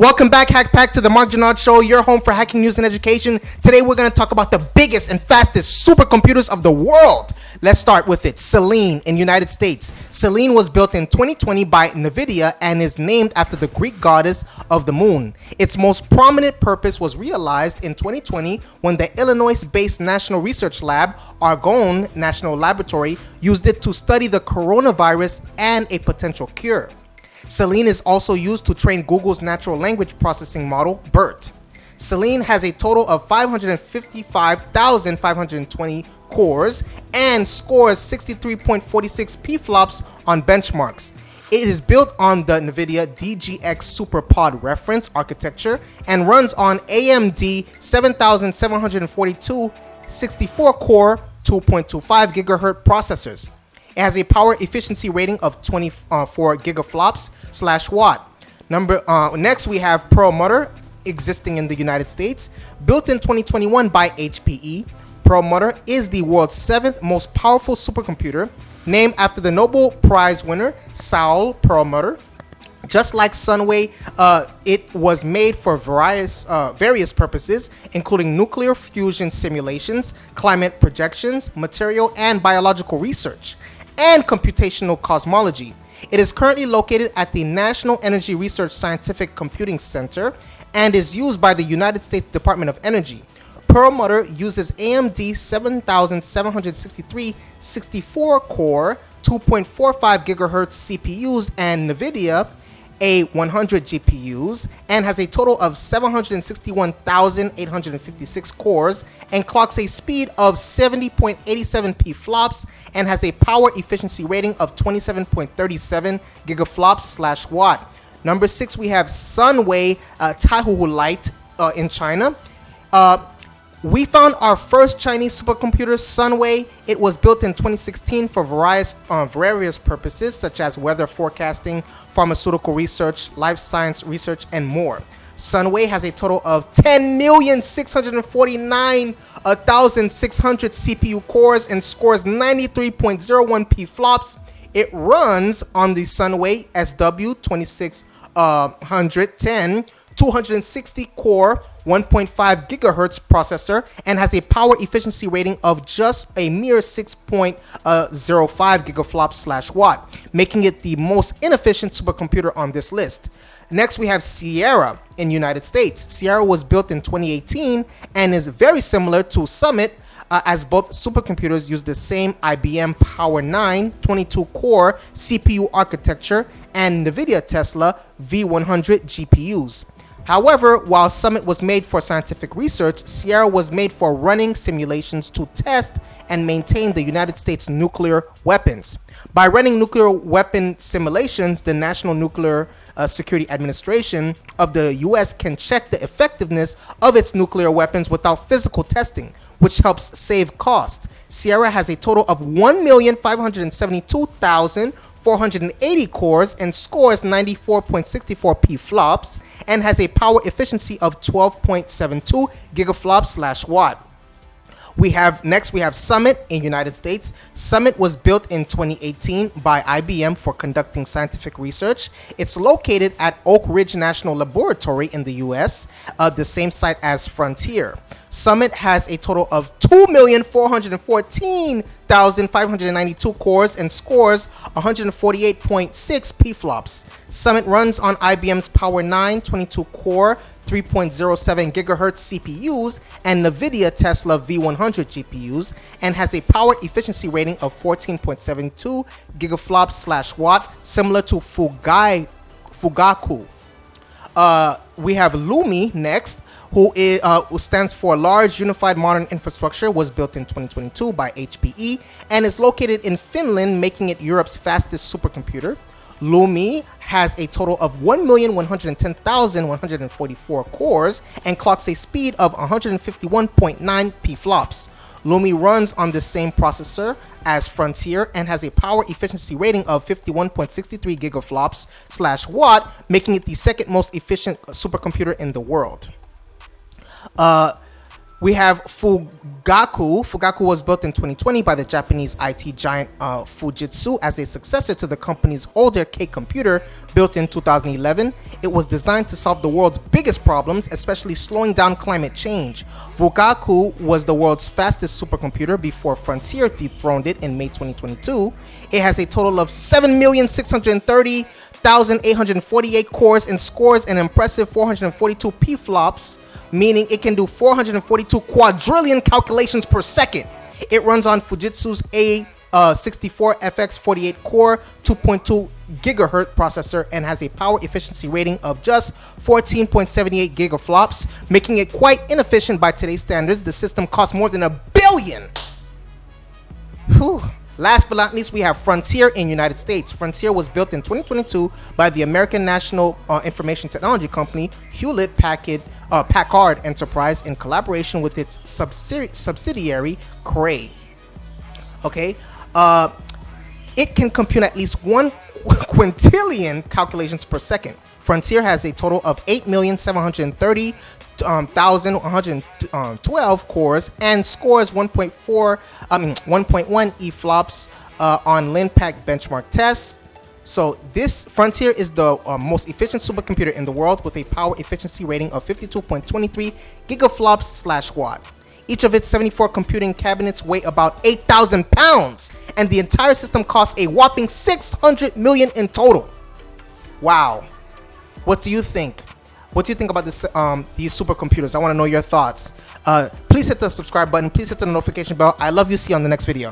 Welcome back, Hack Pack, to the Marc Drouinaud Show, your home for hacking news and education. Today we're going to talk about the biggest and fastest supercomputers of the world. Let's start with it. Selene in United States. Selene was built in 2020 by NVIDIA and is named after the Greek goddess of the moon. Its most prominent purpose was realized in 2020 when the Illinois-based National Research Lab, Argonne National Laboratory, used it to study the coronavirus and a potential cure. Selene is also used to train Google's natural language processing model, BERT. Selene has a total of 555,520 cores and scores 63.46 pflops on benchmarks. It is built on the NVIDIA DGX SuperPod reference architecture and runs on AMD 7742 64-core 2.25 GHz processors. It has a power efficiency rating of 24 gigaflops/watt. Next, we have Perlmutter, existing in the United States. Built in 2021 by HPE, Perlmutter is the world's 7th most powerful supercomputer, named after the Nobel Prize winner Saul Perlmutter. Just like Sunway, it was made for various purposes, including nuclear fusion simulations, climate projections, material and biological research, and computational cosmology. It is currently located at the National Energy Research Scientific Computing Center and is used by the United States Department of Energy. Perlmutter uses AMD 7763 64-core 2.45 GHz CPUs and NVIDIA A100 GPUs and has a total of 761,856 cores and clocks a speed of 70.87 pflops and has a power efficiency rating of 27.37 gigaflops/watt. Number 6, we have Sunway Taihu Light in China. We found our first Chinese supercomputer, Sunway. It was built in 2016 for various purposes, such as weather forecasting, pharmaceutical research, life science research, and more. Sunway has a total of 10,649,600 CPU cores and scores 93.01 pflops. It runs on the Sunway SW2610 260-core 1.5 gigahertz processor and has a power efficiency rating of just a mere 6.05 gigaflops/watt, making it the most inefficient supercomputer on this list. Next, we have Sierra in United States. Sierra was built in 2018 and is very similar to Summit, as both supercomputers use the same IBM Power 9 22-core CPU architecture and NVIDIA Tesla V100 GPUs. However, while Summit was made for scientific research, Sierra was made for running simulations to test and maintain the United States nuclear weapons. By running nuclear weapon simulations, the National Nuclear Security Administration of the US can check the effectiveness of its nuclear weapons without physical testing, which helps save costs. Sierra has a total of 1,572,480 cores and scores 94.64 pflops and has a power efficiency of 12.72 gigaflops/watt. Next we have Summit in United States. Summit was built in 2018 by IBM for conducting scientific research. It's located at Oak Ridge National Laboratory in the US, the same site as Frontier. Summit has a total of 2,414,592 cores and scores 148.6 pflops. Summit runs on IBM's Power 9 22-core 3.07 gigahertz CPUs and NVIDIA Tesla V100 GPUs and has a power efficiency rating of 14.72 gigaflops/watt, similar to Fugaku. We have Lumi next, who stands for Large Unified Modern Infrastructure, was built in 2022 by HPE and is located in Finland, making it Europe's fastest supercomputer. Lumi has a total of 1,110,144 cores and clocks a speed of 151.9 pflops. Lumi runs on the same processor as Frontier and has a power efficiency rating of 51.63 gigaflops/watt, making it the second most efficient supercomputer in the world. We have Fugaku. Fugaku was built in 2020 by the Japanese IT giant Fujitsu as a successor to the company's older K computer built in 2011. It was designed to solve the world's biggest problems, especially slowing down climate change. Fugaku was the world's fastest supercomputer before Frontier dethroned it in May 2022. It has a total of 7,630,848 cores and scores an impressive 442 pflops, meaning it can do 442 quadrillion calculations per second. It runs on Fujitsu's A64FX 48 core 2.2 gigahertz processor and has a power efficiency rating of just 14.78 gigaflops, making it quite inefficient by today's standards. The system costs more than $1 billion. Whew. Last but not least, we have Frontier in United States. Frontier was built in 2022 by the American National Information Technology Company, Hewlett Packard Enterprise, in collaboration with its subsidiary, Cray. Okay, it can compute at least 1 quintillion calculations per second. Frontier has a total of 8,730,112 cores and scores 1.1 EFLOPS on LinPack benchmark tests. So this Frontier is the most efficient supercomputer in the world with a power efficiency rating of 52.23 gigaflops/watt. Each of its 74 computing cabinets weigh about 8,000 pounds, and the entire system costs a whopping $600 million in total. Wow. What do you think? What do you think about this, these supercomputers? I want to know your thoughts. Please hit the subscribe button. Please hit the notification bell. I love you. See you on the next video.